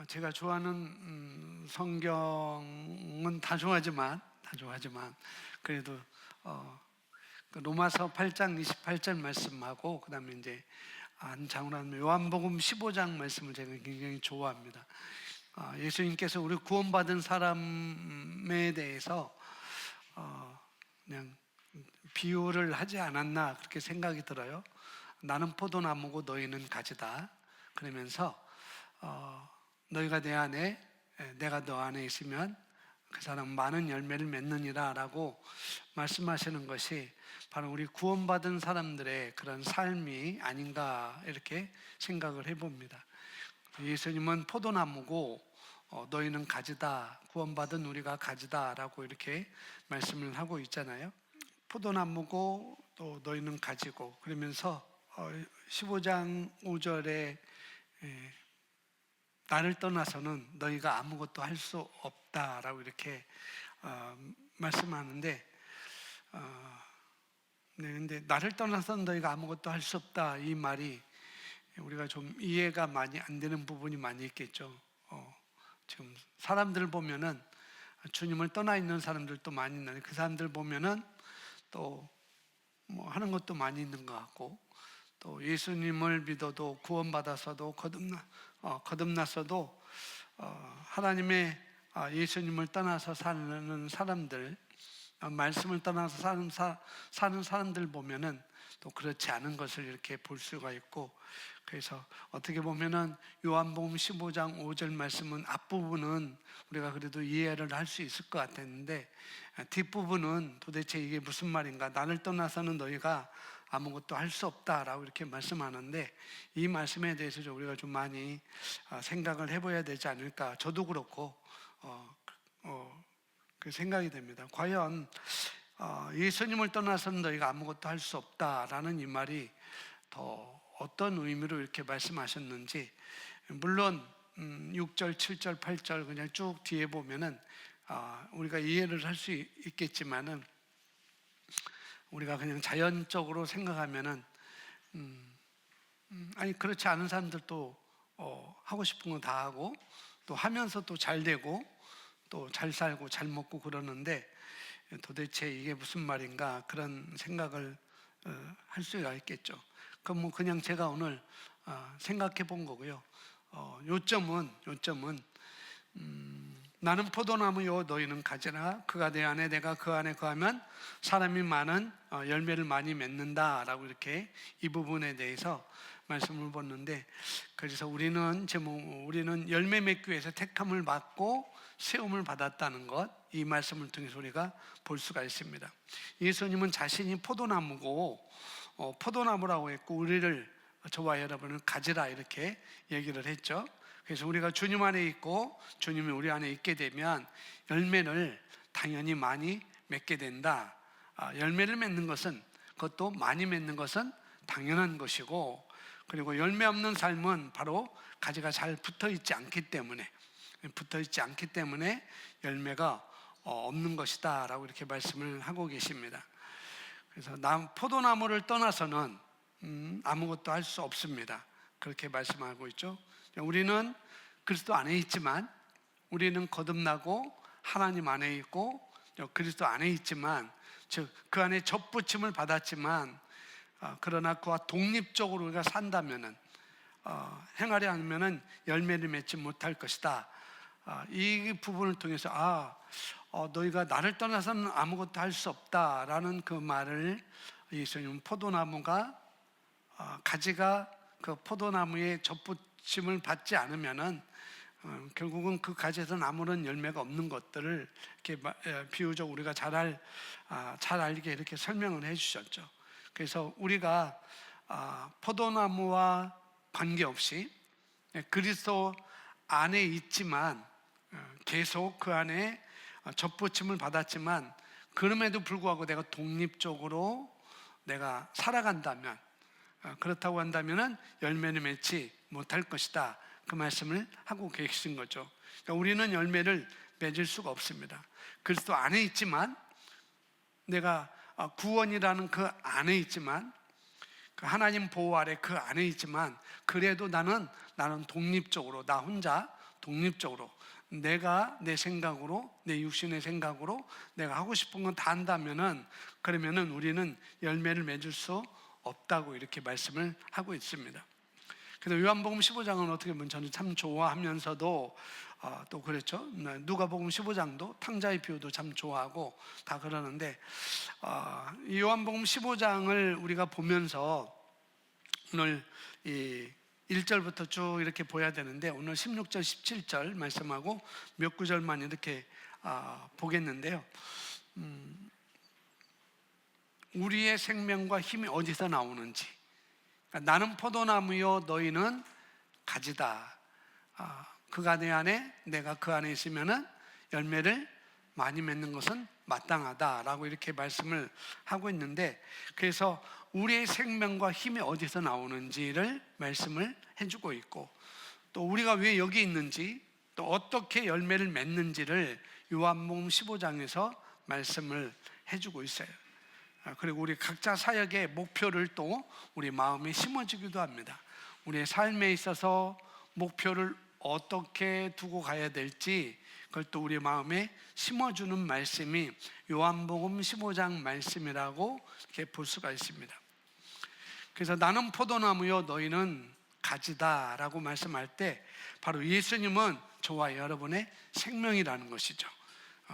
제가 좋아하는 성경은 다 좋아하지만 그래도 그 로마서 8장 28절 말씀하고 그다음에 이제 한 장으로 하면 요한복음 15장 말씀을 제가 굉장히 좋아합니다. 예수님께서 우리 구원받은 사람에 대해서 그냥 비유를 하지 않았나 그렇게 생각이 들어요. 나는 포도나무고 너희는 가지다. 그러면서 너희가 내 안에 내가 너 안에 있으면 그 사람 많은 열매를 맺느니라 라고 말씀하시는 것이 바로 우리 구원받은 사람들의 그런 삶이 아닌가 이렇게 생각을 해봅니다. 예수님은 포도나무고 너희는 가지다, 구원받은 우리가 가지다 라고 이렇게 말씀을 하고 있잖아요. 포도나무고 또 너희는 가지고, 그러면서 15장 5절에 나를 떠나서는 너희가 아무것도 할 수 없다라고 이렇게 말씀하는데, 근데 나를 떠나서는 너희가 아무것도 할 수 없다, 이 말이 우리가 좀 이해가 많이 안 되는 부분이 많이 있겠죠. 지금 사람들 보면은 주님을 떠나 있는 사람들도 많이 있는데 그 사람들 보면은 또 뭐 하는 것도 많이 있는 것 같고, 또 예수님을 믿어도 구원받아서도 거듭났어도 하나님의 예수님을 떠나서 사는 사람들, 말씀을 떠나서 사는 사람들 보면은 또 그렇지 않은 것을 이렇게 볼 수가 있고, 그래서 어떻게 보면은 요한복음 15장 5절 말씀은 앞부분은 우리가 그래도 이해를 할 수 있을 것 같았는데 뒷부분은 도대체 이게 무슨 말인가, 나를 떠나서는 너희가 아무것도 할 수 없다라고 이렇게 말씀하는데, 이 말씀에 대해서 우리가 좀 많이 생각을 해봐야 되지 않을까, 저도 그렇고 그 생각이 됩니다. 과연 예수님을 떠나서는 너희가 아무것도 할 수 없다라는 이 말이 더 어떤 의미로 이렇게 말씀하셨는지, 물론 6절, 7절, 8절 그냥 쭉 뒤에 보면은 우리가 이해를 할 수 있겠지만은 우리가 그냥 자연적으로 생각하면은 아니 그렇지 않은 사람들도 하고 싶은 거 다 하고 또 하면서 또 잘 되고 또 잘 살고 잘 먹고 그러는데 도대체 이게 무슨 말인가 그런 생각을 할 수가 있겠죠. 그럼 뭐 그냥 제가 오늘 생각해 본 거고요. 요점은 나는 포도나무요 너희는 가지라. 그가 내 안에 내가 그 안에 거하면 사람이 많은 열매를 많이 맺는다라고 이렇게 이 부분에 대해서 말씀을 보는데, 그래서 우리는 열매 맺기 위해서 택함을 받고 세움을 받았다는 것, 이 말씀을 통해서 우리가 볼 수가 있습니다. 예수님은 자신이 포도나무고 포도나무라고 했고 우리를, 저와 여러분을 가지라 이렇게 얘기를 했죠. 그래서 우리가 주님 안에 있고 주님이 우리 안에 있게 되면 열매를 당연히 많이 맺게 된다. 열매를 맺는 것은, 그것도 많이 맺는 것은 당연한 것이고, 그리고 열매 없는 삶은 바로 가지가 잘 붙어 있지 않기 때문에 열매가 없는 것이다 라고 이렇게 말씀을 하고 계십니다. 그래서 포도나무를 떠나서는 아무것도 할 수 없습니다. 그렇게 말씀하고 있죠. 우리는 그리스도 안에 있지만, 우리는 거듭나고 하나님 안에 있고 그리스도 안에 있지만, 즉 그 안에 접붙임을 받았지만, 그러나 그와 독립적으로 우리가 산다면은 행하려 하면은 열매를 맺지 못할 것이다. 이 부분을 통해서 너희가 나를 떠나서는 아무것도 할 수 없다라는 그 말을 예수님은 포도나무가 가지가 그 포도나무의 접붙임을 받지 않으면은 결국은 그 가지에서는 아무런 열매가 없는 것들을 이렇게 비유적 우리가 잘 알게 이렇게 설명을 해주셨죠. 그래서 우리가 포도나무와 관계없이 그리스도 안에 있지만 계속 그 안에 접붙임을 받았지만, 그럼에도 불구하고 내가 독립적으로 내가 살아간다면, 그렇다고 한다면은 열매를 맺지 못할 것이다, 그 말씀을 하고 계신 거죠. 그러니까 우리는 열매를 맺을 수가 없습니다. 그리스도 안에 있지만, 내가 구원이라는 그 안에 있지만, 하나님 보호 아래 그 안에 있지만 그래도 나는 독립적으로, 나 혼자 독립적으로 내가 내 생각으로, 내 육신의 생각으로 내가 하고 싶은 건 다 한다면은, 그러면은 우리는 열매를 맺을 수 없다고 이렇게 말씀을 하고 있습니다. 그래서 요한복음 15장은 어떻게 보면 저는 참 좋아하면서도 또 그랬죠. 누가복음 15장도 탕자의 비유도 참 좋아하고 다 그러는데, 이 요한복음 15장을 우리가 보면서 오늘 이 1절부터 쭉 이렇게 보야 되는데, 오늘 16절, 17절 말씀하고 몇 구절만 이렇게 보겠는데요. 우리의 생명과 힘이 어디서 나오는지. 그러니까 나는 포도나무요 너희는 가지다. 그가 내 안에, 내가 그 안에 있으면은 열매를 많이 맺는 것은 마땅하다라고 이렇게 말씀을 하고 있는데, 그래서 우리의 생명과 힘이 어디서 나오는지를 말씀을 해주고 있고, 또 우리가 왜 여기 있는지, 또 어떻게 열매를 맺는지를 요한복음 15장에서 말씀을 해주고 있어요. 그리고 우리 각자 사역의 목표를 또 우리 마음에 심어주기도 합니다. 우리의 삶에 있어서 목표를 어떻게 두고 가야 될지 그걸 또 우리 마음에 심어주는 말씀이 요한복음 15장 말씀이라고 이렇게 볼 수가 있습니다. 그래서 나는 포도나무요 너희는 가지다 라고 말씀할 때 바로 예수님은 저와 여러분의 생명이라는 것이죠.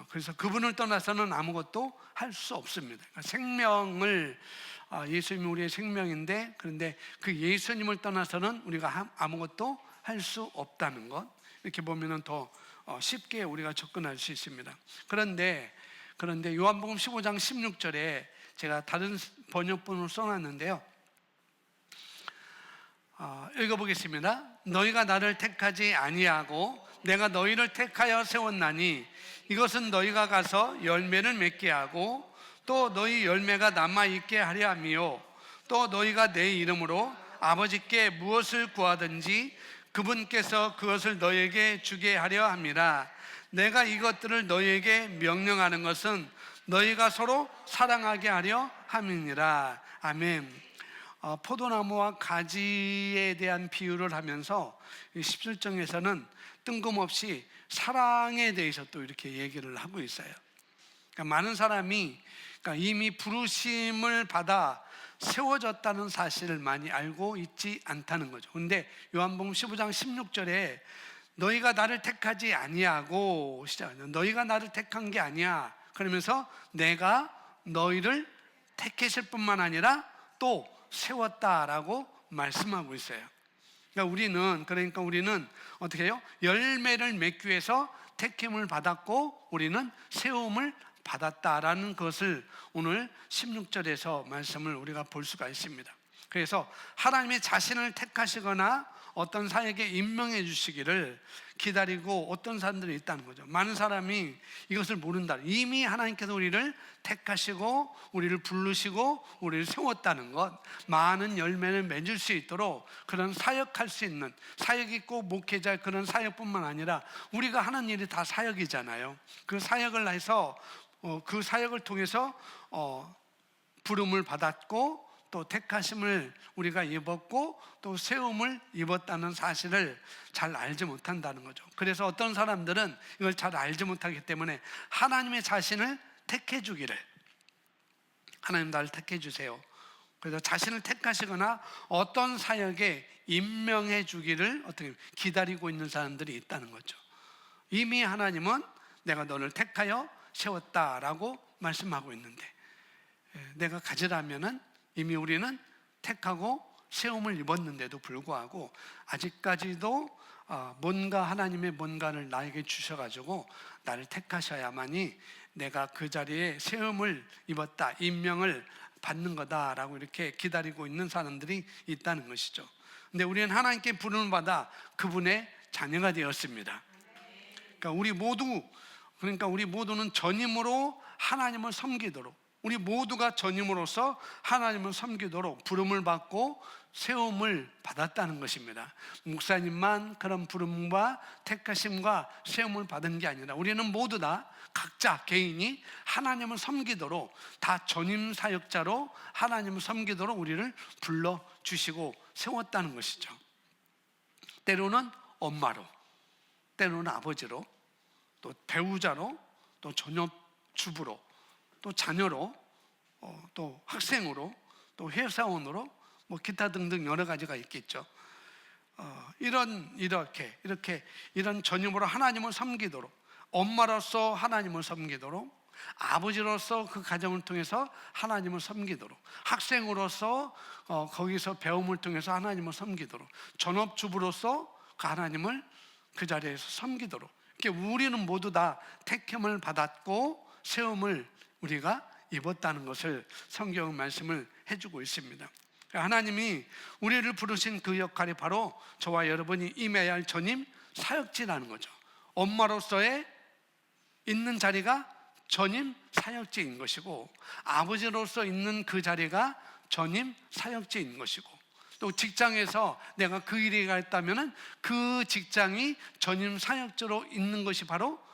그래서 그분을 떠나서는 아무것도 할 수 없습니다. 그러니까 생명을, 예수님이 우리의 생명인데, 그런데 그 예수님을 떠나서는 우리가 아무것도 할 수 없다는 것, 이렇게 보면은 더 쉽게 우리가 접근할 수 있습니다. 그런데 요한복음 15장 16절에 제가 다른 번역본을 써놨는데요. 읽어보겠습니다. 너희가 나를 택하지 아니하고 내가 너희를 택하여 세웠나니 이것은 너희가 가서 열매를 맺게 하고 또 너희 열매가 남아있게 하려 함이요 또 너희가 내 이름으로 아버지께 무엇을 구하든지 그분께서 그것을 너희에게 주게 하려 함이라. 내가 이것들을 너희에게 명령하는 것은 너희가 서로 사랑하게 하려 함이니라. 아멘. 포도나무와 가지에 대한 비유를 하면서 17장에서는 뜬금없이 사랑에 대해서 또 이렇게 얘기를 하고 있어요. 그러니까 많은 사람이 이미 부르심을 받아 세워졌다는 사실을 많이 알고 있지 않다는 거죠. 그런데 요한복음 15장 16절에 너희가 나를 택하지 아니하고 시작하죠. 너희가 나를 택한 게 아니야. 그러면서 내가 너희를 택했을 뿐만 아니라 또 세웠다라고 말씀하고 있어요. 그러니까 우리는 어떻게 해요? 열매를 맺기 위해서 택임을 받았고 우리는 세움을 받았다라는 것을 오늘 16절에서 말씀을 우리가 볼 수가 있습니다. 그래서 하나님의 자신을 택하시거나 어떤 사역에 임명해 주시기를 기다리고 어떤 사람들이 있다는 거죠. 많은 사람이 이것을 모른다. 이미 하나님께서 우리를 택하시고 우리를 부르시고 우리를 세웠다는 것, 많은 열매를 맺을 수 있도록 그런 사역할 수 있는, 사역이 꼭 목회자 그런 사역뿐만 아니라 우리가 하는 일이 다 사역이잖아요. 그 사역을 해서 그 사역을 통해서 부름을 받았고 또 택하심을 우리가 입었고 또 세움을 입었다는 사실을 잘 알지 못한다는 거죠. 그래서 어떤 사람들은 이걸 잘 알지 못하기 때문에 하나님의 자신을 택해 주기를, 하나님 나를 택해 주세요. 그래서 자신을 택하시거나 어떤 사역에 임명해 주기를 어떻게 기다리고 있는 사람들이 있다는 거죠. 이미 하나님은 내가 너를 택하여 세웠다라고 말씀하고 있는데, 내가 가지라면은 이미 우리는 택하고 세움을 입었는데도 불구하고 아직까지도 뭔가 하나님의 뭔가를 나에게 주셔가지고 나를 택하셔야만이 내가 그 자리에 세움을 입었다, 임명을 받는 거다라고 이렇게 기다리고 있는 사람들이 있다는 것이죠. 근데 우리는 하나님께 부름을 받아 그분의 자녀가 되었습니다. 그러니까 우리 모두는 전임으로 하나님을 섬기도록, 우리 모두가 전임으로써 하나님을 섬기도록 부름을 받고 세움을 받았다는 것입니다. 목사님만 그런 부름과 택하심과 세움을 받은 게 아니라 우리는 모두 다 각자 개인이 하나님을 섬기도록, 다 전임 사역자로 하나님을 섬기도록 우리를 불러주시고 세웠다는 것이죠. 때로는 엄마로, 때로는 아버지로, 또 배우자로, 또 전업주부로, 또 자녀로, 또 학생으로, 또 회사원으로, 뭐 기타 등등 여러 가지가 있겠죠. 이런 전임으로 하나님을 섬기도록, 엄마로서 하나님을 섬기도록, 아버지로서 그 가정을 통해서 하나님을 섬기도록, 학생으로서 거기서 배움을 통해서 하나님을 섬기도록, 전업주부로서 그 하나님을 그 자리에서 섬기도록, 이렇게 우리는 모두 다 택함을 받았고 세움을 우리가 입었다는 것을 성경 말씀을 해주고 있습니다. 하나님이 우리를 부르신 그 역할이 바로 저와 여러분이 임해야 할 전임 사역지라는 거죠. 엄마로서의 있는 자리가 전임 사역지인 것이고, 아버지로서 있는 그 자리가 전임 사역지인 것이고, 또 직장에서 내가 그 일이 있다면 그 직장이 전임 사역지로 있는 것이 바로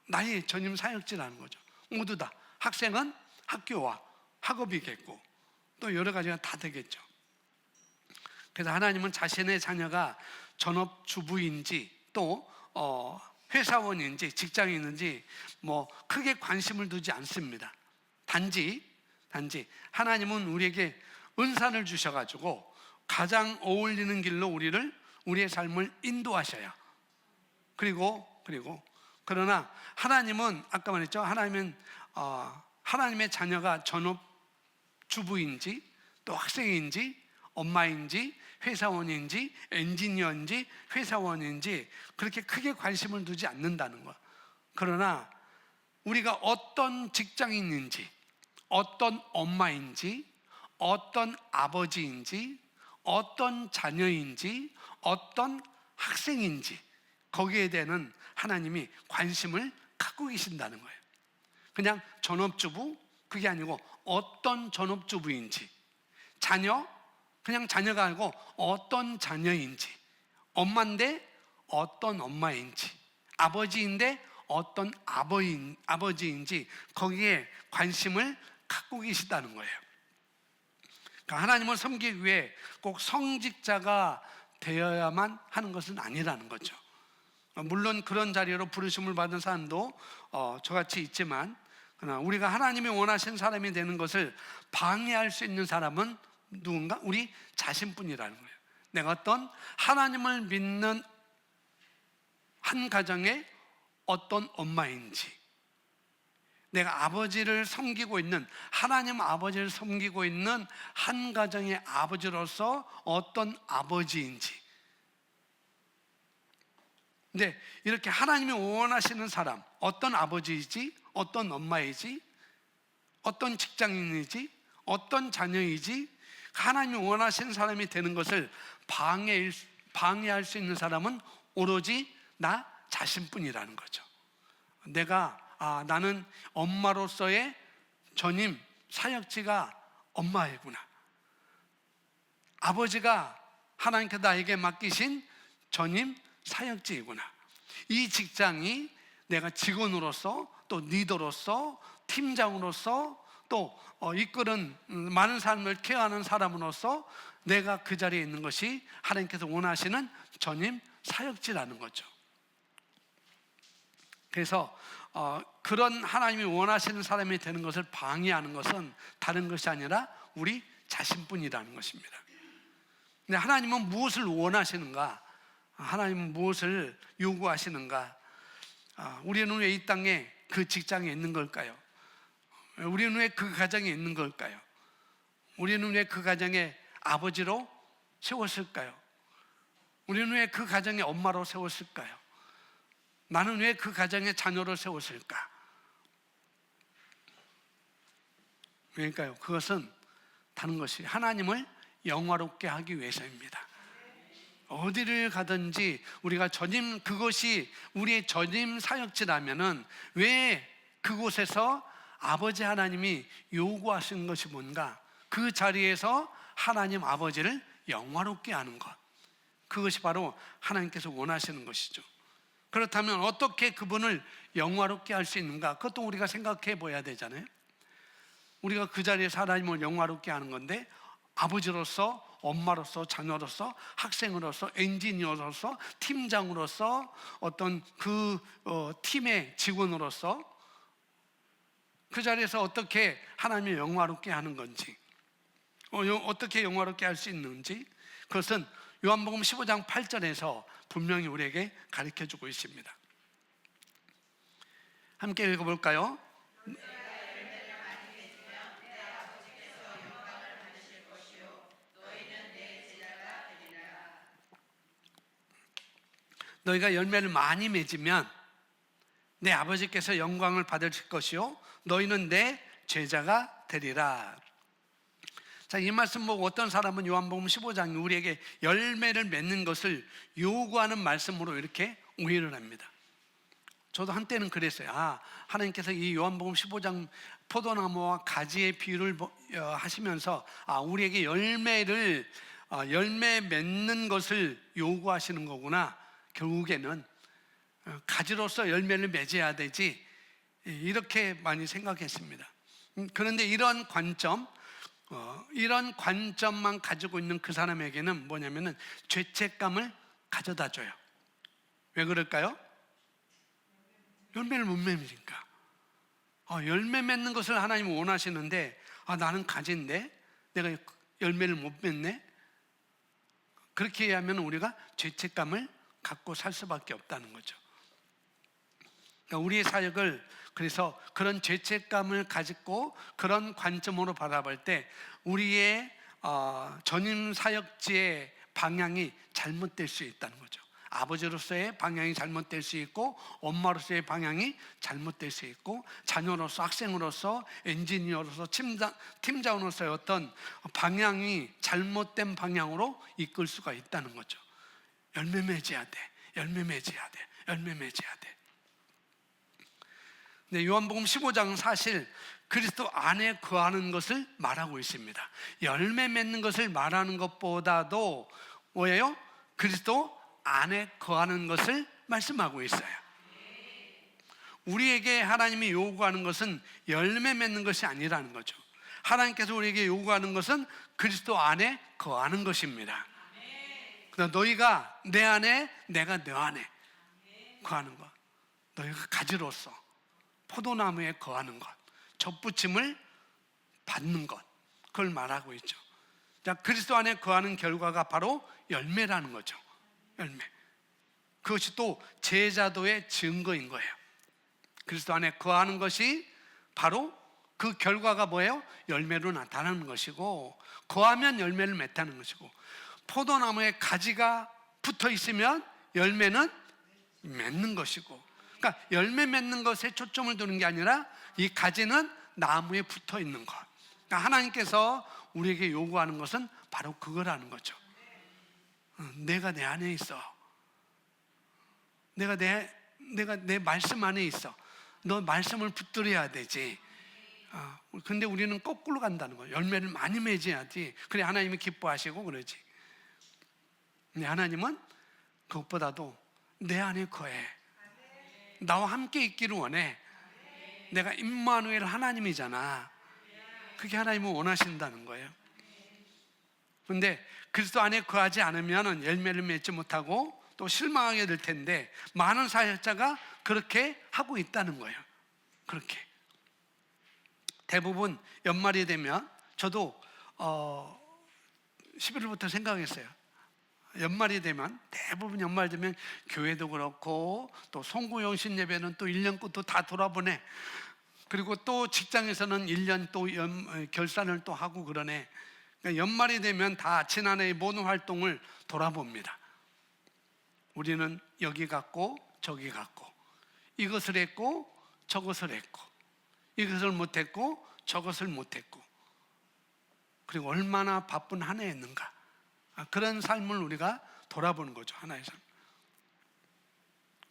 나의 전임 사역지라는 거죠. 모두 다 학생은 학교와 학업이겠고 또 여러 가지가 다 되겠죠. 그래서 하나님은 자신의 자녀가 전업주부인지 또 회사원인지 직장인인지 뭐 크게 관심을 두지 않습니다. 단지 하나님은 우리에게 은사를 주셔가지고 가장 어울리는 길로 우리의 삶을 인도하셔야, 그러나 하나님은 아까 말했죠. 하나님의 자녀가 전업주부인지 또 학생인지 엄마인지 회사원인지 엔지니어인지 회사원인지 그렇게 크게 관심을 두지 않는다는 것. 그러나 우리가 어떤 직장인인지, 어떤 엄마인지, 어떤 아버지인지, 어떤 자녀인지, 어떤 학생인지 거기에 대한 하나님이 관심을 갖고 계신다는 거예요. 그냥 전업주부, 그게 아니고 어떤 전업주부인지, 자녀, 그냥 자녀가 아니고 어떤 자녀인지, 엄마인데 어떤 엄마인지, 아버지인데 어떤 아버지인지 거기에 관심을 갖고 계시다는 거예요. 그러니까 하나님을 섬기기 위해 꼭 성직자가 되어야만 하는 것은 아니라는 거죠. 물론 그런 자리로 부르심을 받은 사람도 저같이 있지만, 그러나 우리가 하나님이 원하신 사람이 되는 것을 방해할 수 있는 사람은 누군가? 우리 자신뿐이라는 거예요. 내가 어떤 하나님을 믿는 한 가정의 어떤 엄마인지, 내가 아버지를 섬기고 있는, 하나님 아버지를 섬기고 있는 한 가정의 아버지로서 어떤 아버지인지, 근데 이렇게 하나님이 원하시는 사람, 어떤 아버지이지, 어떤 엄마이지, 어떤 직장인이지, 어떤 자녀이지, 하나님이 원하시는 사람이 되는 것을 방해할 수 있는 사람은 오로지 나 자신뿐이라는 거죠. 나는 엄마로서의 전임 사역지가 엄마이구나. 아버지가 하나님께 나에게 맡기신 전임 사역지이구나. 이 직장이 내가 직원으로서, 또 리더로서, 팀장으로서, 또 이끄는 많은 사람을 케어하는 사람으로서 내가 그 자리에 있는 것이 하나님께서 원하시는 전임 사역지라는 거죠. 그래서 그런 하나님이 원하시는 사람이 되는 것을 방해하는 것은 다른 것이 아니라 우리 자신뿐이라는 것입니다. 근데 하나님은 무엇을 원하시는가? 하나님은 무엇을 요구하시는가? 우리는 왜 이 땅에 그 직장에 있는 걸까요? 우리는 왜 그 가정에 있는 걸까요? 우리는 왜 그 가정에 아버지로 세웠을까요? 우리는 왜 그 가정에 엄마로 세웠을까요? 나는 왜 그 가정에 자녀로 세웠을까? 그러니까요, 그것은 다른 것이 하나님을 영화롭게 하기 위해서입니다. 어디를 가든지 우리가 그것이 우리의 전임 사역지라면은 왜 그곳에서 아버지 하나님이 요구하시는 것이 뭔가? 그 자리에서 하나님 아버지를 영화롭게 하는 것, 그것이 바로 하나님께서 원하시는 것이죠. 그렇다면 어떻게 그분을 영화롭게 할 수 있는가? 그것도 우리가 생각해 봐야 되잖아요. 우리가 그 자리에서 하나님을 영화롭게 하는 건데, 아버지로서, 엄마로서, 자녀로서, 학생으로서, 엔지니어로서, 팀장으로서, 어떤 팀의 직원으로서 그 자리에서 어떻게 하나님을 영화롭게 하는 건지, 어떻게 영화롭게 할 수 있는지, 그것은 요한복음 15장 8절에서 분명히 우리에게 가르쳐주고 있습니다. 함께 읽어볼까요? 너희가 열매를 많이 맺으면 내 아버지께서 영광을 받으실 것이요 너희는 내 제자가 되리라. 자, 이 말씀 보고 어떤 사람은 요한복음 15장이 우리에게 열매를 맺는 것을 요구하는 말씀으로 이렇게 오해를 합니다. 저도 한때는 그랬어요. 하나님께서 이 요한복음 15장 포도나무와 가지의 비유를 하시면서 우리에게 열매 맺는 것을 요구하시는 거구나. 결국에는 가지로서 열매를 맺어야 되지, 이렇게 많이 생각했습니다. 그런데 이런 관점만 가지고 있는 그 사람에게는 뭐냐면은 죄책감을 가져다 줘요. 왜 그럴까요? 열매를 못 맺으니까. 열매 맺는 것을 하나님은 원하시는데, 나는 가지인데 내가 열매를 못 맺네. 그렇게 하면 우리가 죄책감을 갖고 살 수밖에 없다는 거죠. 그러니까 우리의 사역을 그래서 그런 죄책감을 가지고 그런 관점으로 바라볼 때 우리의 전임 사역지의 방향이 잘못될 수 있다는 거죠. 아버지로서의 방향이 잘못될 수 있고, 엄마로서의 방향이 잘못될 수 있고, 자녀로서, 학생으로서, 엔지니어로서, 팀장으로서의 어떤 방향이 잘못된 방향으로 이끌 수가 있다는 거죠. 열매 맺어야 돼. 열매 맺어야 돼. 열매 맺어야 돼. 근데 요한복음 15장은 사실 그리스도 안에 거하는 것을 말하고 있습니다. 열매 맺는 것을 말하는 것보다도 뭐예요? 그리스도 안에 거하는 것을 말씀하고 있어요. 우리에게 하나님이 요구하는 것은 열매 맺는 것이 아니라는 거죠. 하나님께서 우리에게 요구하는 것은 그리스도 안에 거하는 것입니다. 너희가 내 안에, 내가 너 안에 거하는 것, 너희가 가지로서 포도나무에 거하는 것, 접붙임을 받는 것, 그걸 말하고 있죠. 자, 그리스도 안에 거하는 결과가 바로 열매라는 거죠. 열매. 그것이 또 제자도의 증거인 거예요. 그리스도 안에 거하는 것이 바로 그 결과가 뭐예요? 열매로 나타나는 것이고, 거하면 열매를 맺다는 것이고, 포도나무에 가지가 붙어 있으면 열매는 맺는 것이고, 그러니까 열매 맺는 것에 초점을 두는 게 아니라 이 가지는 나무에 붙어 있는 것. 그러니까 하나님께서 우리에게 요구하는 것은 바로 그거라는 거죠. 내가 내 안에 있어. 내가 내 말씀 안에 있어. 너 말씀을 붙들어야 되지. 근데 우리는 거꾸로 간다는 거예요. 열매를 많이 맺어야지. 그래 하나님이 기뻐하시고 그러지. 근데 하나님은 그것보다도 내 안에 거해. 나와 함께 있기를 원해. 내가 임마누엘 하나님이잖아. 그게 하나님은 원하신다는 거예요. 그런데 그리스도 안에 거하지 않으면 열매를 맺지 못하고 또 실망하게 될 텐데, 많은 사역자가 그렇게 하고 있다는 거예요. 그렇게 대부분 연말이 되면, 저도 11월부터 생각했어요. 연말이 되면, 대부분 연말 되면 교회도 그렇고 또 송구영신 예배는 또 1년 것도 다 돌아보네. 그리고 또 직장에서는 1년 또 결산을 또 하고 그러네. 그러니까 연말이 되면 다 지난해의 모든 활동을 돌아봅니다. 우리는 여기 갔고 저기 갔고, 이것을 했고 저것을 했고, 이것을 못했고 저것을 못했고, 그리고 얼마나 바쁜 한 해였는가, 그런 삶을 우리가 돌아보는 거죠. 하나의 삶.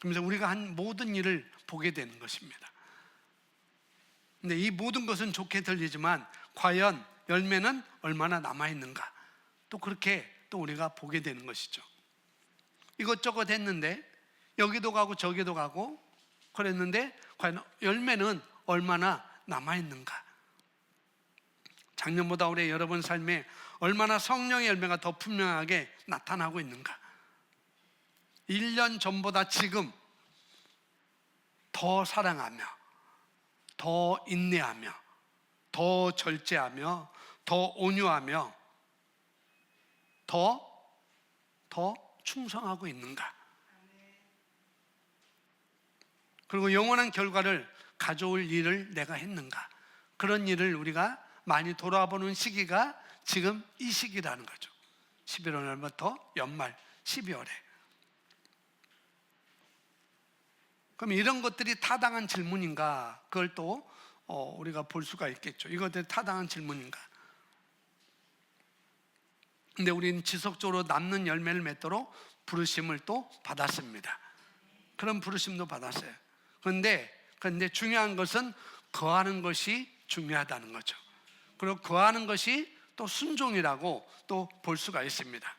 그러면서 우리가 한 모든 일을 보게 되는 것입니다. 근데 이 모든 것은 좋게 들리지만 과연 열매는 얼마나 남아있는가, 또 그렇게 또 우리가 보게 되는 것이죠. 이것저것 했는데 여기도 가고 저기도 가고 그랬는데 과연 열매는 얼마나 남아있는가? 작년보다 올해 여러분 삶에 얼마나 성령의 열매가 더 분명하게 나타나고 있는가? 1년 전보다 지금 더 사랑하며, 더 인내하며, 더 절제하며, 더 온유하며, 더 충성하고 있는가? 그리고 영원한 결과를 가져올 일을 내가 했는가? 그런 일을 우리가 많이 돌아보는 시기가 지금 이 시기라는 거죠. 11월부터 연말 12월에. 그럼 이런 것들이 타당한 질문인가? 그걸 또 우리가 볼 수가 있겠죠. 이것들이 타당한 질문인가? 근데 우리는 지속적으로 남는 열매를 맺도록 부르심을 또 받았습니다. 그런 부르심도 받았어요. 그런데 중요한 것은 거하는 것이 중요하다는 거죠. 그리고 거하는 것이 또 순종이라고 또 볼 수가 있습니다.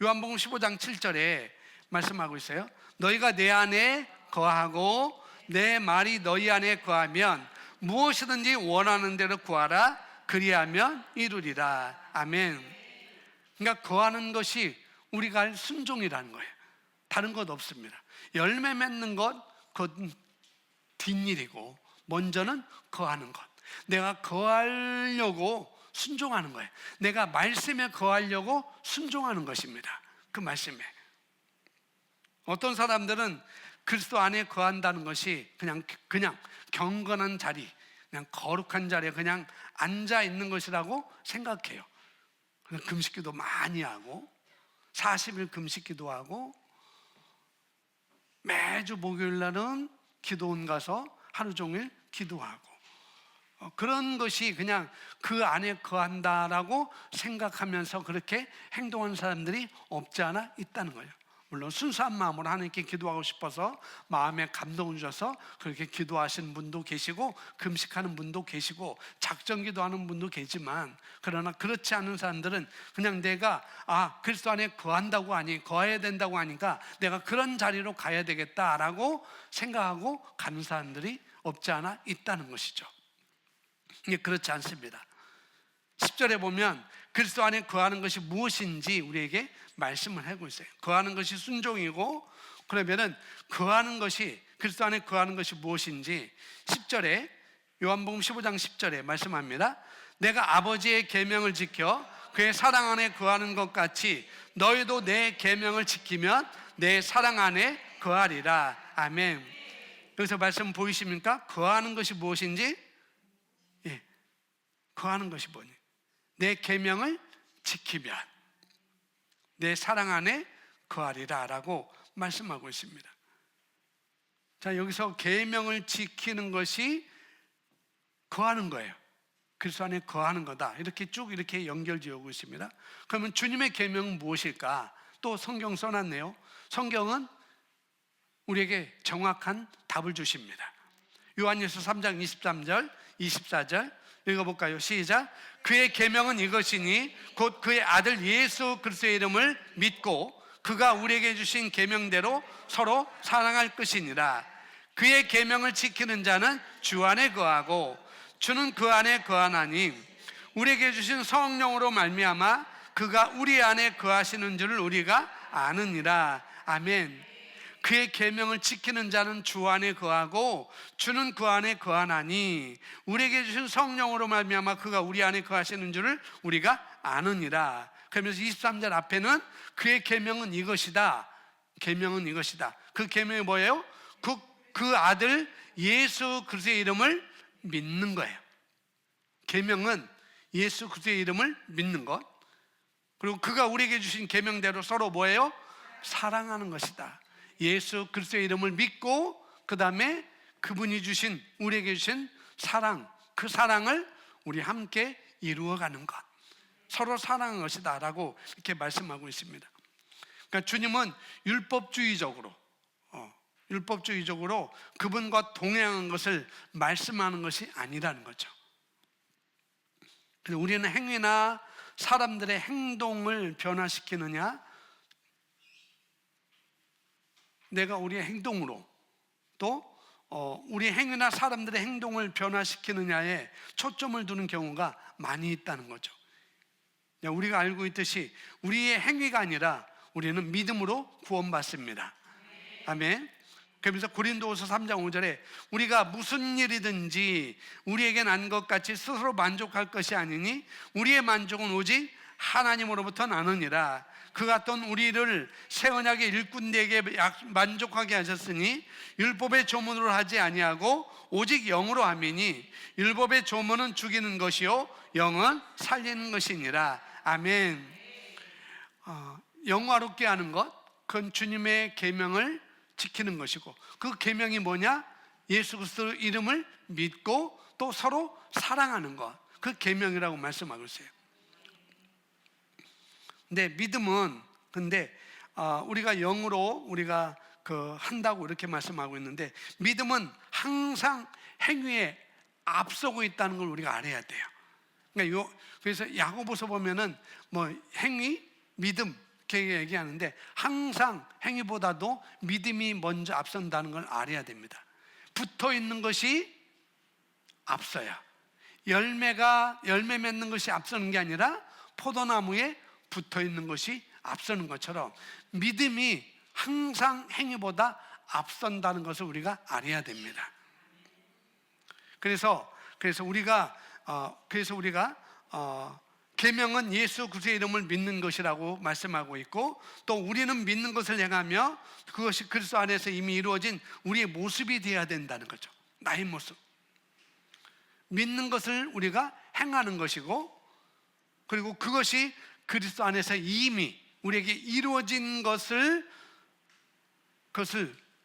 요한복음 15장 7절에 말씀하고 있어요. 너희가 내 안에 거하고 내 말이 너희 안에 거하면 무엇이든지 원하는 대로 구하라. 그리하면 이루리라. 아멘. 그러니까 거하는 것이 우리가 할 순종이라는 거예요. 다른 것 없습니다. 열매 맺는 것, 그건 뒷일이고 먼저는 거하는 것. 내가 거하려고 순종하는 거예요. 내가 말씀에 거하려고 순종하는 것입니다. 그 말씀에. 어떤 사람들은 그리스도 안에 거한다는 것이 그냥 경건한 자리, 그냥 거룩한 자리에 그냥 앉아 있는 것이라고 생각해요. 금식기도 많이 하고 40일 금식기도 하고 매주 목요일 날은 기도원 가서 하루 종일 기도하고 그런 것이 그냥 그 안에 거한다라고 생각하면서 그렇게 행동하는 사람들이 없지 않아 있다는 거예요. 물론 순수한 마음으로 하나님께 기도하고 싶어서 마음에 감동을 주셔서 그렇게 기도하시는 분도 계시고 금식하는 분도 계시고 작정 기도하는 분도 계지만, 그러나 그렇지 않은 사람들은 그냥 내가 그리스도 안에 거해야 된다고 하니까 내가 그런 자리로 가야 되겠다라고 생각하고 가는 사람들이 없지 않아 있다는 것이죠. 이게 그렇지 않습니다. 10절에 보면 그리스도 안에 거하는 것이 무엇인지 우리에게 말씀을 하고 있어요. 거하는 것이 순종이고, 그러면은 그리스도 안에 거하는 것이 무엇인지 10절에 요한복음 15장 10절에 말씀합니다. 내가 아버지의 계명을 지켜 그의 사랑 안에 거하는 것 같이 너희도 내 계명을 지키면 내 사랑 안에 거하리라. 아멘. 여기서 말씀 보이십니까? 거하는 것이 무엇인지? 거하는 것이 뭐니? 내 계명을 지키면 내 사랑 안에 거하리라 라고 말씀하고 있습니다. 자, 여기서 계명을 지키는 것이 거하는 거예요. 그리스도 안에 거하는 거다. 이렇게 쭉 이렇게 연결지어오고 있습니다. 그러면 주님의 계명은 무엇일까? 또 성경 써놨네요. 성경은 우리에게 정확한 답을 주십니다. 요한일서 3장 23절, 24절 읽어볼까요? 시작. 그의 계명은 이것이니 곧 그의 아들 예수 그리스도의 이름을 믿고 그가 우리에게 주신 계명대로 서로 사랑할 것이니라. 그의 계명을 지키는 자는 주 안에 거하고 주는 그 안에 거하나니 우리에게 주신 성령으로 말미암아 그가 우리 안에 거하시는 줄을 우리가 아느니라. 아멘. 그의 계명을 지키는 자는 주 안에 거하고 주는 그 안에 거하나니 우리에게 주신 성령으로 말미암아 그가 우리 안에 거하시는 줄을 우리가 아느니라. 그러면서 23절 앞에는 그의 계명은 이것이다. 계명은 이것이다. 그 계명이 뭐예요? 그 아들 예수 그리스도의 이름을 믿는 거예요. 계명은 예수 그리스도의 이름을 믿는 것. 그리고 그가 우리에게 주신 계명대로 서로 뭐예요? 사랑하는 것이다. 예수 그리스도의 이름을 믿고 그 다음에 그분이 주신 우리에게 주신 사랑, 그 사랑을 우리 함께 이루어가는 것, 서로 사랑하는 것이다 라고 이렇게 말씀하고 있습니다. 그러니까 주님은 율법주의적으로 그분과 동행하는 것을 말씀하는 것이 아니라는 거죠. 그래서 우리는 행위나 사람들의 행동을 변화시키느냐, 내가 우리의 행동으로 또 우리 행위나 사람들의 행동을 변화시키느냐에 초점을 두는 경우가 많이 있다는 거죠. 우리가 알고 있듯이 우리의 행위가 아니라 우리는 믿음으로 구원받습니다. 아멘. 그러면서 고린도후서 3장 5절에 우리가 무슨 일이든지 우리에게 난 것 같이 스스로 만족할 것이 아니니 우리의 만족은 오직 하나님으로부터 나느니라. 그가 또 우리를 새 언약의 일꾼되게 만족하게 하셨으니 율법의 조문으로 하지 아니하고 오직 영으로 함이니 율법의 조문은 죽이는 것이요 영은 살리는 것이니라. 아멘. 영화롭게 하는 것, 그건 주님의 계명을 지키는 것이고, 그 계명이 뭐냐? 예수 그리스도 이름을 믿고 또 서로 사랑하는 것, 그 계명이라고 말씀하고 있어요. 근데 믿음은 우리가 영으로 우리가 한다고 이렇게 말씀하고 있는데, 믿음은 항상 행위에 앞서고 있다는 걸 우리가 알아야 돼요. 그러니까 그래서 야고보서 보면은 행위, 믿음 이렇게 얘기하는데 항상 행위보다도 믿음이 먼저 앞선다는 걸 알아야 됩니다. 붙어 있는 것이 앞서야. 열매 맺는 것이 앞서는 게 아니라 포도나무에 붙어 있는 것이 앞서는 것처럼 믿음이 항상 행위보다 앞선다는 것을 우리가 알아야 됩니다. 그래서 우리가 계명은 예수 그리스도의 이름을 믿는 것이라고 말씀하고 있고, 또 우리는 믿는 것을 행하며 그것이 그리스도 안에서 이미 이루어진 우리의 모습이 되어야 된다는 거죠. 나의 모습. 믿는 것을 우리가 행하는 것이고, 그리고 그것이 그리스도 안에서 이미 우리에게 이루어진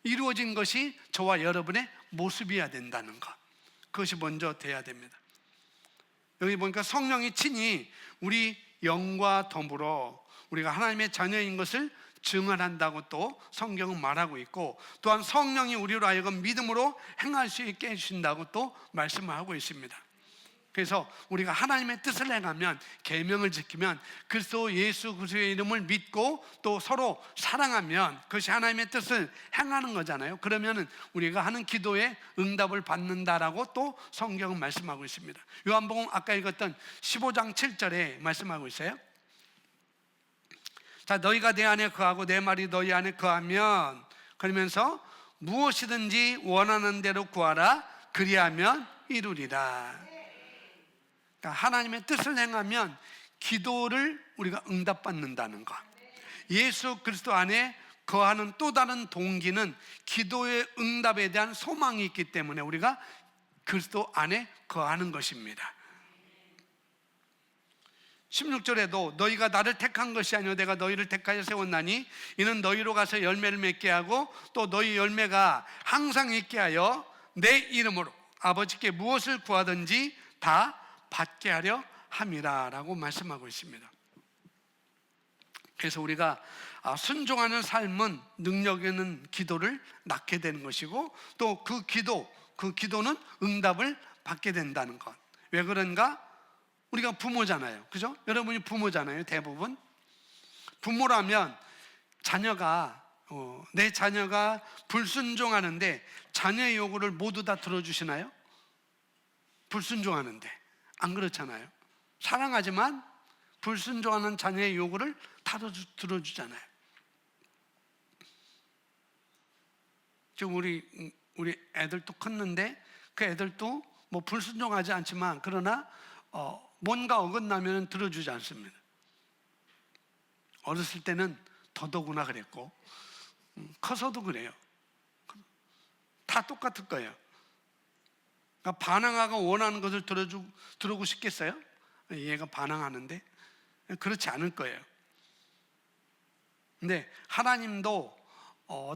이루어진 것이 저와 여러분의 모습이어야 된다는 것. 그것이 먼저 돼야 됩니다. 여기 보니까 성령이 친히 우리 영과 더불어 우리가 하나님의 자녀인 것을 증언한다고 또 성경은 말하고 있고, 또한 성령이 우리로 하여금 믿음으로 행할 수 있게 해주신다고 또 말씀을 하고 있습니다. 그래서 우리가 하나님의 뜻을 행하면, 계명을 지키면, 그리스도 예수 그리스도의 이름을 믿고 또 서로 사랑하면 그것이 하나님의 뜻을 행하는 거잖아요. 그러면 우리가 하는 기도에 응답을 받는다라고 또 성경은 말씀하고 있습니다. 요한복음 아까 읽었던 15장 7절에 말씀하고 있어요. 자, 너희가 내 안에 거하고 내 말이 너희 안에 거하면, 그러면서 무엇이든지 원하는 대로 구하라, 그리하면 이루리라. 하나님의 뜻을 행하면 기도를 우리가 응답받는다는 것. 예수 그리스도 안에 거하는 또 다른 동기는 기도의 응답에 대한 소망이 있기 때문에 우리가 그리스도 안에 거하는 것입니다. 16절에도 너희가 나를 택한 것이 아니요 내가 너희를 택하여 세웠나니 이는 너희로 가서 열매를 맺게 하고 또 너희 열매가 항상 있게 하여 내 이름으로 아버지께 무엇을 구하든지 다 받게 하려 함이라 라고 말씀하고 있습니다. 그래서 우리가 순종하는 삶은 능력 있는 기도를 낳게 되는 것이고, 또 그 기도는 응답을 받게 된다는 것. 왜 그런가? 우리가 부모잖아요. 그죠? 여러분이 부모잖아요. 대부분 부모라면 내 자녀가 불순종하는데 자녀의 요구를 모두 다 들어주시나요? 불순종하는데 안 그렇잖아요. 사랑하지만 불순종하는 자녀의 요구를 다 들어주잖아요. 지금 우리 애들도 컸는데 그 애들도 불순종하지 않지만 그러나 뭔가 어긋나면 들어주지 않습니다. 어렸을 때는 더더구나 그랬고 커서도 그래요. 다 똑같을 거예요. 그러니까 반항하고 원하는 것을 들어주고 싶겠어요? 얘가 반항하는데 그렇지 않을 거예요. 근데 하나님도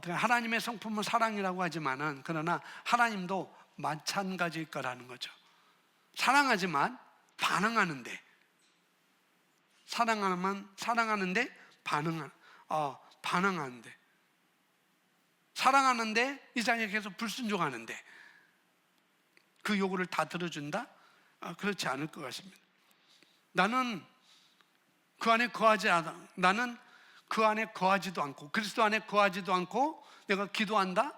하나님의 성품은 사랑이라고 하지만은 그러나 하나님도 마찬가지일 거라는 거죠. 사랑하지만 반항하는데 반항하는데 사랑하는데 이 자녀가 계속 불순종하는데 그 요구를 다 들어준다? 그렇지 않을 것 같습니다. 나는 그 안에 거하지 않아. 나는 그 안에 거하지도 않고 그리스도 안에 거하지도 않고 내가 기도한다?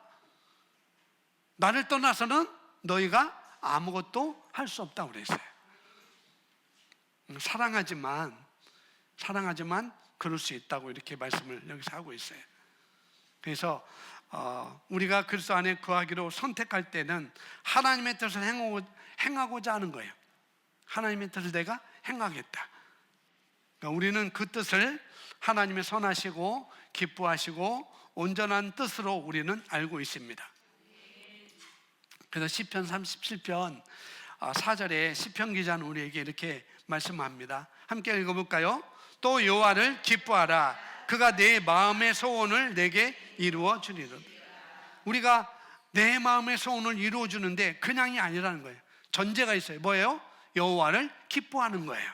나를 떠나서는 너희가 아무것도 할 수 없다고 그랬어요. 사랑하지만 그럴 수 있다고 이렇게 말씀을 여기서 하고 있어요. 그래서 우리가 그리스도 안에 거하기로 선택할 때는 하나님의 뜻을 행하고자 하는 거예요. 하나님의 뜻을 내가 행하겠다. 그러니까 우리는 그 뜻을 하나님의 선하시고 기뻐하시고 온전한 뜻으로 우리는 알고 있습니다. 그래서 시편 37편 4절에 시편 기자는 우리에게 이렇게 말씀합니다. 함께 읽어볼까요? 또 여호와를 기뻐하라. 그가 내 마음의 소원을 내게 이루어 주리로다. 우리가 내 마음의 소원을 이루어 주는데 그냥이 아니라는 거예요. 전제가 있어요. 뭐예요? 여호와를 기뻐하는 거예요.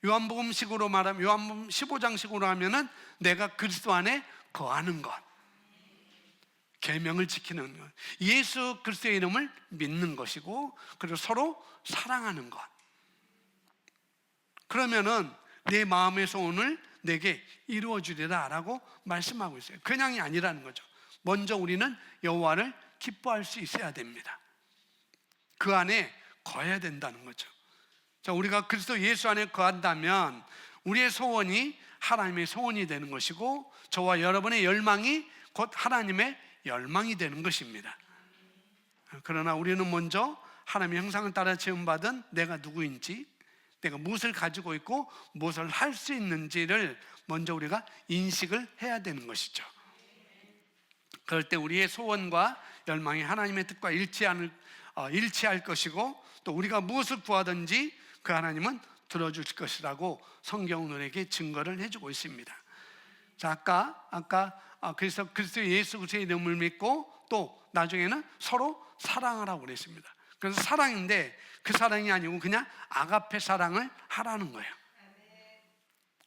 요한복음식으로 말하면 요한복음 15장식으로 하면은 내가 그리스도 안에 거하는 것, 계명을 지키는 것, 예수 그리스도의 이름을 믿는 것이고 그리고 서로 사랑하는 것. 그러면은 내 마음의 소원을 내게 이루어 주리라 라고 말씀하고 있어요. 그냥이 아니라는 거죠. 먼저 우리는 여호와를 기뻐할 수 있어야 됩니다. 그 안에 거해야 된다는 거죠. 자, 우리가 그리스도 예수 안에 거한다면 우리의 소원이 하나님의 소원이 되는 것이고 저와 여러분의 열망이 곧 하나님의 열망이 되는 것입니다. 그러나 우리는 먼저 하나님의 형상을 따라 지음받은 내가 누구인지, 내가 무엇을 가지고 있고 무엇을 할 수 있는지를 먼저 우리가 인식을 해야 되는 것이죠. 그럴 때 우리의 소원과 열망이 하나님의 뜻과 일치할 것이고 또 우리가 무엇을 구하든지 그 하나님은 들어주실 것이라고 성경은 우리에게 증거를 해주고 있습니다. 자, 아까 그래서 그리스도 예수 그리스도의 이름을 믿고 또 나중에는 서로 사랑하라고 그랬습니다. 그래서 사랑인데 그 사랑이 아니고 그냥 아가페 사랑을 하라는 거예요.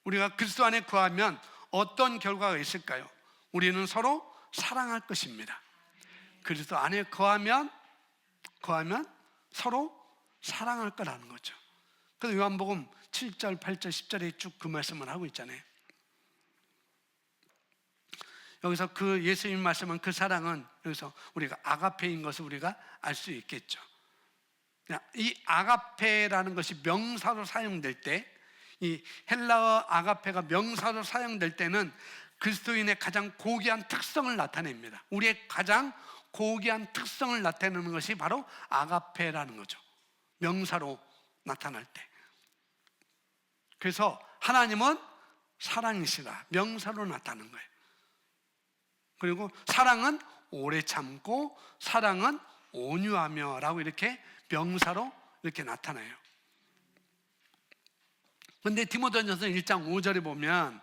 우리가 그리스도 안에 거하면 어떤 결과가 있을까요? 우리는 서로 사랑할 것입니다. 그리스도 안에 거하면 서로 사랑할 거라는 거죠. 그래서 요한복음 7절, 8절, 10절에 쭉 그 말씀을 하고 있잖아요. 여기서 그 예수님 말씀은 그 사랑은 여기서 우리가 아가페인 것을 우리가 알 수 있겠죠. 이 아가페라는 것이 명사로 사용될 때, 이 헬라어 아가페가 명사로 사용될 때는 그리스도인의 가장 고귀한 특성을 나타냅니다. 우리의 가장 고귀한 특성을 나타내는 것이 바로 아가페라는 거죠. 명사로 나타날 때. 그래서 하나님은 사랑이시라 명사로 나타나는 거예요. 그리고 사랑은 오래 참고 사랑은 온유하며 라고 이렇게 명사로 이렇게 나타나요. 그런데 디모데전서 1장 5절에 보면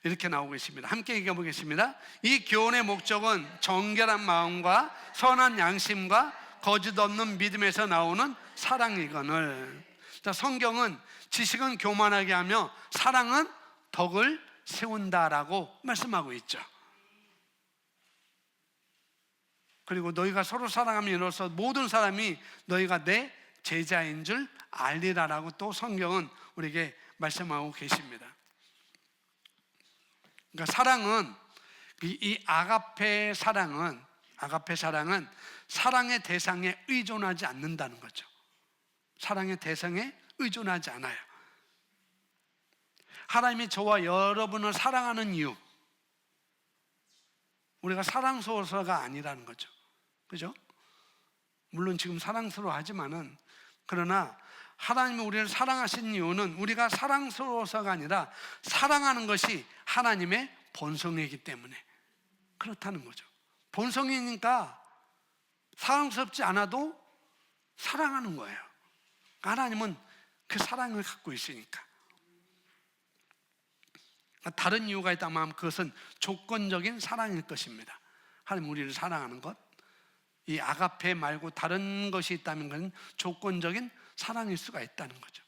이렇게 나오고 있습니다. 함께 읽어보겠습니다. 이 교훈의 목적은 정결한 마음과 선한 양심과 거짓 없는 믿음에서 나오는 사랑이거늘. 자, 성경은 지식은 교만하게 하며 사랑은 덕을 세운다라고 말씀하고 있죠. 그리고 너희가 서로 사랑함으로써 모든 사람이 너희가 내 제자인 줄 알리라라고 또 성경은 우리에게 말씀하고 계십니다. 그러니까 사랑은 이 아가페 사랑은 사랑의 대상에 의존하지 않는다는 거죠. 사랑의 대상에 의존하지 않아요. 하나님이 저와 여러분을 사랑하는 이유, 우리가 사랑스러워서가 아니라는 거죠. 그죠? 물론 지금 사랑스러워하지만은, 그러나 하나님이 우리를 사랑하신 이유는 우리가 사랑스러워서가 아니라 사랑하는 것이 하나님의 본성이기 때문에 그렇다는 거죠. 본성이니까 사랑스럽지 않아도 사랑하는 거예요. 하나님은 그 사랑을 갖고 있으니까. 다른 이유가 있다면 그것은 조건적인 사랑일 것입니다. 하나님 우리를 사랑하는 것, 이 아가페 말고 다른 것이 있다면 그건 조건적인 사랑일 수가 있다는 거죠.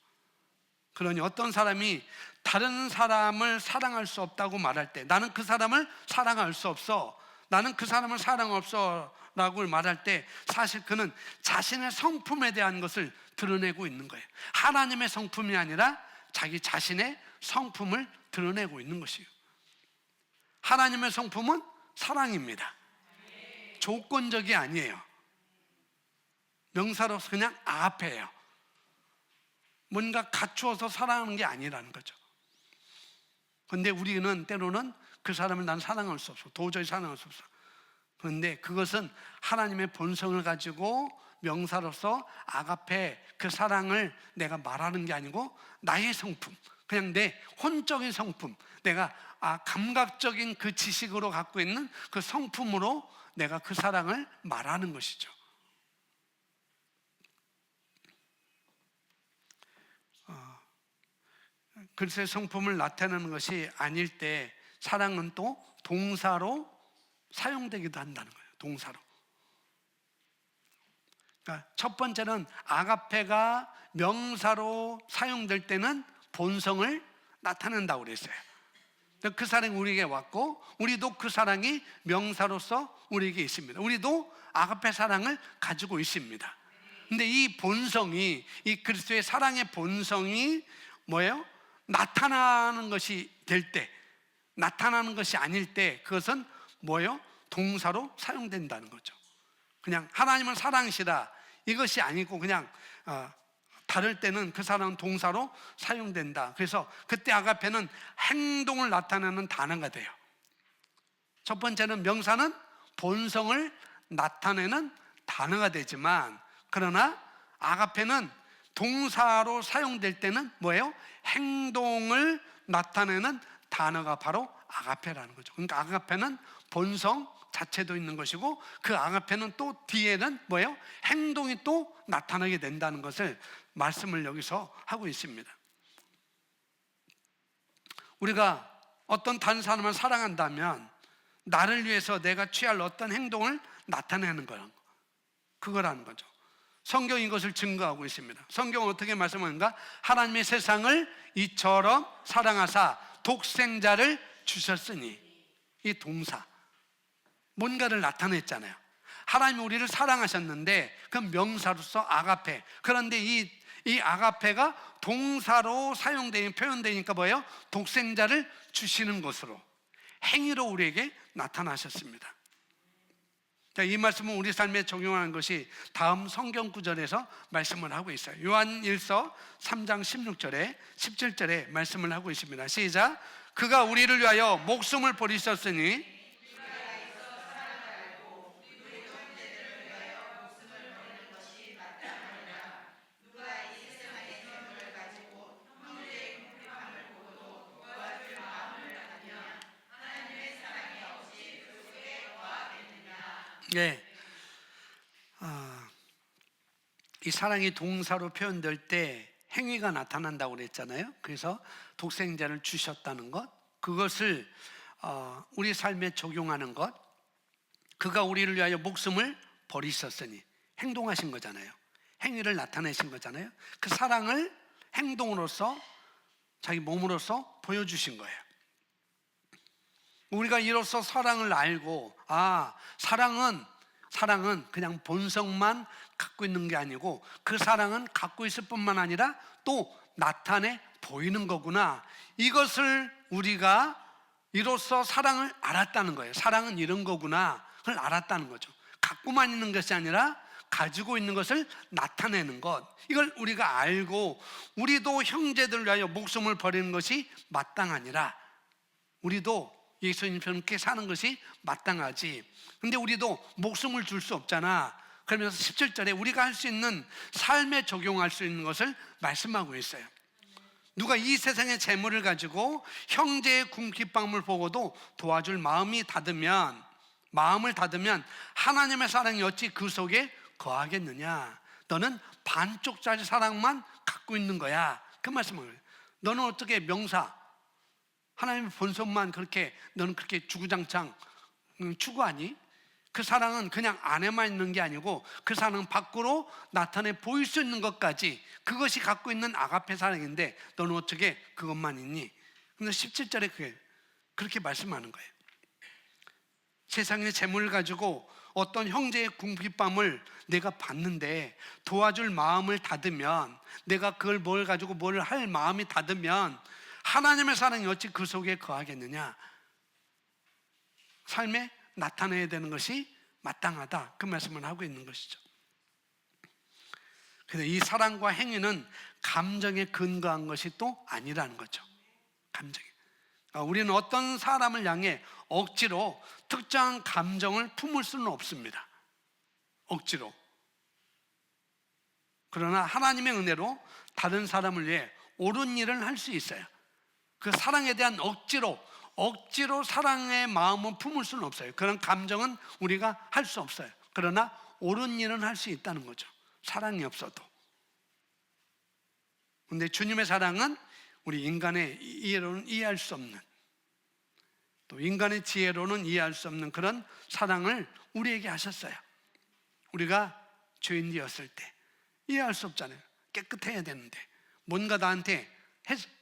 그러니 어떤 사람이 다른 사람을 사랑할 수 없다고 말할 때, 나는 그 사람을 사랑할 수 없어, 나는 그 사람을 사랑 없어 라고 말할 때 사실 그는 자신의 성품에 대한 것을 드러내고 있는 거예요. 하나님의 성품이 아니라 자기 자신의 성품을 드러내고 있는 것이에요. 하나님의 성품은 사랑입니다. 조건적이 아니에요. 명사로서 그냥 아가페예요. 뭔가 갖추어서 사랑하는 게 아니라는 거죠. 그런데 우리는 때로는 그 사람을 난 사랑할 수 없어, 도저히 사랑할 수 없어. 그런데 그것은 하나님의 본성을 가지고 명사로서 아가페, 그 사랑을 내가 말하는 게 아니고 나의 성품, 그냥 내 혼적인 성품, 내가 감각적인 그 지식으로 갖고 있는 그 성품으로 내가 그 사랑을 말하는 것이죠. 글쎄, 성품을 나타내는 것이 아닐 때 사랑은 또 동사로 사용되기도 한다는 거예요. 동사로. 그러니까 첫 번째는 아가페가 명사로 사용될 때는 본성을 나타낸다고 그랬어요. 그 사랑이 우리에게 왔고 우리도 그 사랑이 명사로서 우리에게 있습니다. 우리도 아가페 사랑을 가지고 있습니다. 근데 이 본성이, 이 그리스도의 사랑의 본성이 뭐예요? 나타나는 것이 될 때, 나타나는 것이 아닐 때 그것은 뭐예요? 동사로 사용된다는 거죠. 그냥 하나님은 사랑이시다 이것이 아니고 그냥 다를 때는 그 사랑은 동사로 사용된다. 그래서 그때 아가페는 행동을 나타내는 단어가 돼요. 첫 번째는 명사는 본성을 나타내는 단어가 되지만, 그러나 아가페는 동사로 사용될 때는 뭐예요? 행동을 나타내는 단어가 바로 아가페라는 거죠. 그러니까 아가페는 본성 자체도 있는 것이고 그 아가페는 또 뒤에는 뭐예요? 행동이 또 나타나게 된다는 것을 말씀을 여기서 하고 있습니다. 우리가 어떤 다른 사람을 사랑한다면 나를 위해서 내가 취할 어떤 행동을 나타내는 거라는 거, 그거라는 거죠. 성경이 이것을 증거하고 있습니다. 성경은 어떻게 말씀하는가? 하나님의 세상을 이처럼 사랑하사 독생자를 주셨으니, 이 동사 뭔가를 나타냈잖아요. 하나님이 우리를 사랑하셨는데 그 명사로서 아가페, 그런데 이 아가페가 동사로 표현되니까 뭐예요? 독생자를 주시는 것으로, 행위로 우리에게 나타나셨습니다. 이 말씀은 우리 삶에 적용하는 것이 다음 성경 구절에서 말씀을 하고 있어요. 요한 1서 3장 16절에 17절에 말씀을 하고 있습니다. 시작. 그가 우리를 위하여 목숨을 버리셨으니, 네. 이 사랑이 동사로 표현될 때 행위가 나타난다고 그랬잖아요. 그래서 독생자를 주셨다는 것, 그것을 우리 삶에 적용하는 것, 그가 우리를 위하여 목숨을 버리셨으니, 행동하신 거잖아요. 행위를 나타내신 거잖아요. 그 사랑을 행동으로서, 자기 몸으로서 보여주신 거예요. 우리가 이로써 사랑을 알고, 사랑은 그냥 본성만 갖고 있는 게 아니고 그 사랑은 갖고 있을 뿐만 아니라 또 나타내 보이는 거구나, 이것을 우리가 이로써 사랑을 알았다는 거예요. 사랑은 이런 거구나, 그걸 알았다는 거죠. 갖고만 있는 것이 아니라 가지고 있는 것을 나타내는 것, 이걸 우리가 알고 우리도 형제들을 위하여 목숨을 버리는 것이 마땅하니라. 우리도 예수님처럼 이렇게 사는 것이 마땅하지. 근데 우리도 목숨을 줄 수 없잖아. 그러면서 17절에 우리가 할 수 있는 삶에 적용할 수 있는 것을 말씀하고 있어요. 누가 이 세상의 재물을 가지고 형제의 궁핍함을 보고도 도와줄 마음을 닫으면 하나님의 사랑이 어찌 그 속에 거하겠느냐. 너는 반쪽짜리 사랑만 갖고 있는 거야, 그 말씀을. 너는 어떻게 명사, 하나님의 본성만 너는 그렇게 주구장창 추구하니? 그 사랑은 그냥 안에만 있는 게 아니고 그 사랑은 밖으로 나타내 보일 수 있는 것까지, 그것이 갖고 있는 아가페 사랑인데 너는 어떻게 그것만 있니? 근데 17절에 그렇게 말씀하는 거예요. 세상의 재물을 가지고 어떤 형제의 궁핍함을 내가 봤는데 도와줄 마음을 닫으면, 내가 그걸 뭘 가지고 뭘 할 마음이 닫으면 하나님의 사랑이 어찌 그 속에 거하겠느냐. 삶에 나타내야 되는 것이 마땅하다, 그 말씀을 하고 있는 것이죠. 그래서 이 사랑과 행위는 감정에 근거한 것이 또 아니라는 거죠. 감정에. 우리는 어떤 사람을 향해 억지로 특정한 감정을 품을 수는 없습니다. 억지로. 그러나 하나님의 은혜로 다른 사람을 위해 옳은 일을 할 수 있어요. 그 사랑에 대한 억지로 사랑의 마음은 품을 수는 없어요. 그런 감정은 우리가 할 수 없어요. 그러나 옳은 일은 할 수 있다는 거죠. 사랑이 없어도. 그런데 주님의 사랑은 우리 인간의 이해로는 이해할 수 없는, 또 인간의 지혜로는 이해할 수 없는 그런 사랑을 우리에게 하셨어요. 우리가 죄인 되었을 때 이해할 수 없잖아요. 깨끗해야 되는데, 뭔가 나한테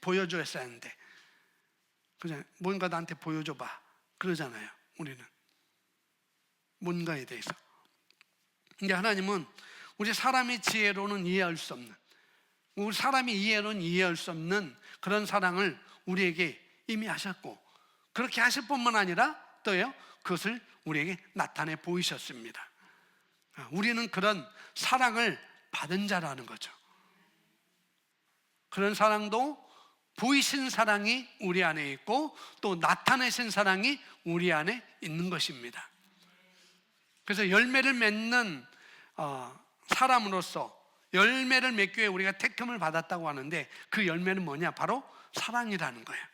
보여줬어야 하는데, 그냥 뭔가 나한테 보여줘봐 그러잖아요. 우리는 뭔가에 대해서. 근데 하나님은 우리 사람의 지혜로는 이해할 수 없는, 우리 사람이 이해로는 이해할 수 없는 그런 사랑을 우리에게 이미 하셨고, 그렇게 하실 뿐만 아니라 또요, 그것을 우리에게 나타내 보이셨습니다. 우리는 그런 사랑을 받은 자라는 거죠. 그런 사랑도 보이신 사랑이 우리 안에 있고 또 나타내신 사랑이 우리 안에 있는 것입니다. 그래서 열매를 맺는 사람으로서 열매를 맺기 위해 우리가 택함을 받았다고 하는데, 그 열매는 뭐냐? 바로 사랑이라는 거예요.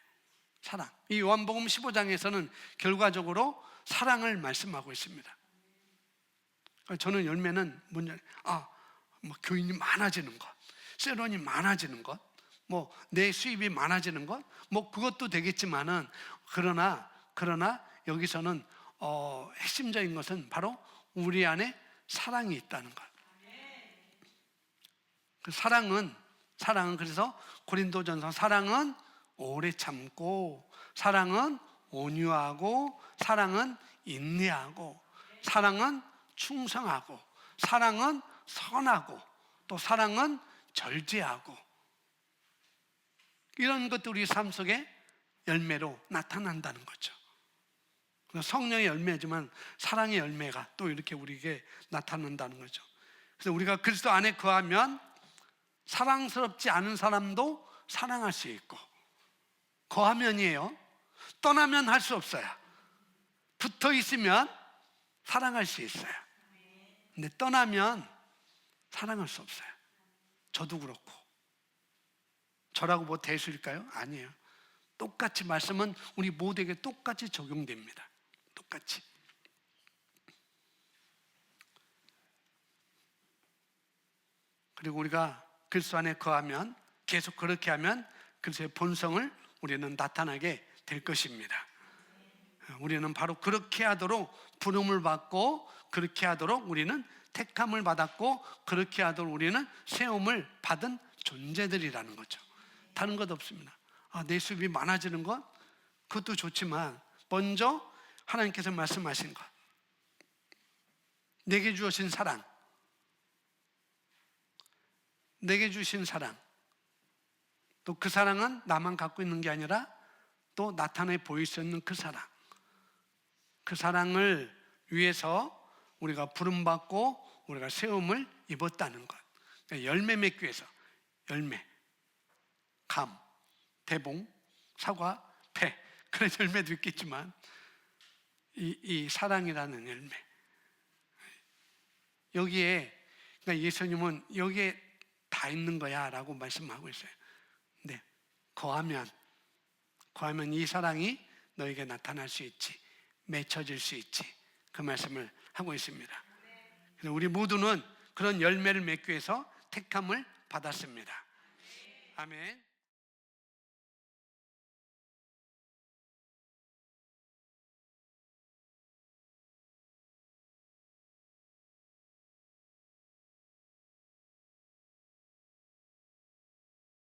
사랑. 이 요한복음 15장에서는 결과적으로 사랑을 말씀하고 있습니다. 저는 열매는 뭐냐? 교인이 많아지는 것, 세론이 많아지는 것, 내 수입이 많아지는 것, 그것도 되겠지만은, 그러나 여기서는 핵심적인 것은 바로 우리 안에 사랑이 있다는 것. 그 사랑은 그래서 고린도전서, 사랑은 오래 참고, 사랑은 온유하고, 사랑은 인내하고, 사랑은 충성하고, 사랑은 선하고, 또 사랑은 절제하고, 이런 것들이 우리 삶 속에 열매로 나타난다는 거죠. 성령의 열매지만 사랑의 열매가 또 이렇게 우리에게 나타난다는 거죠. 그래서 우리가 그리스도 안에 거하면 사랑스럽지 않은 사람도 사랑할 수 있고, 거하면이에요. 떠나면 할 수 없어요. 붙어 있으면 사랑할 수 있어요. 근데 떠나면 사랑할 수 없어요. 저도 그렇고. 저라고 대수일까요? 아니에요. 똑같이 말씀은 우리 모두에게 똑같이 적용됩니다. 똑같이. 그리고 우리가 그리스도 안에 거하면, 계속 그렇게 하면 그리스도의 본성을 우리는 나타나게 될 것입니다. 우리는 바로 그렇게 하도록 부름을 받고, 그렇게 하도록 우리는 택함을 받았고, 그렇게 하도록 우리는 세움을 받은 존재들이라는 거죠. 다른 것 없습니다. 내 수입이 많아지는 것, 그것도 좋지만 먼저 하나님께서 말씀하신 것, 내게 주신 사랑, 내게 주신 사랑, 또 그 사랑은 나만 갖고 있는 게 아니라 또 나타내 보일 수 있는 그 사랑, 그 사랑을 위해서 우리가 부름받고 우리가 세움을 입었다는 것. 열매 맺기 위해서, 열매, 감, 대봉, 사과, 배, 그런 열매도 있겠지만 이 사랑이라는 열매, 여기에, 그러니까 예수님은 여기에 다 있는 거야 라고 말씀하고 있어요. 근데 거하면 이 사랑이 너에게 나타날 수 있지, 맺혀질 수 있지, 그 말씀을 하고 있습니다. 그래서 우리 모두는 그런 열매를 맺기 위해서 택함을 받았습니다. 아멘.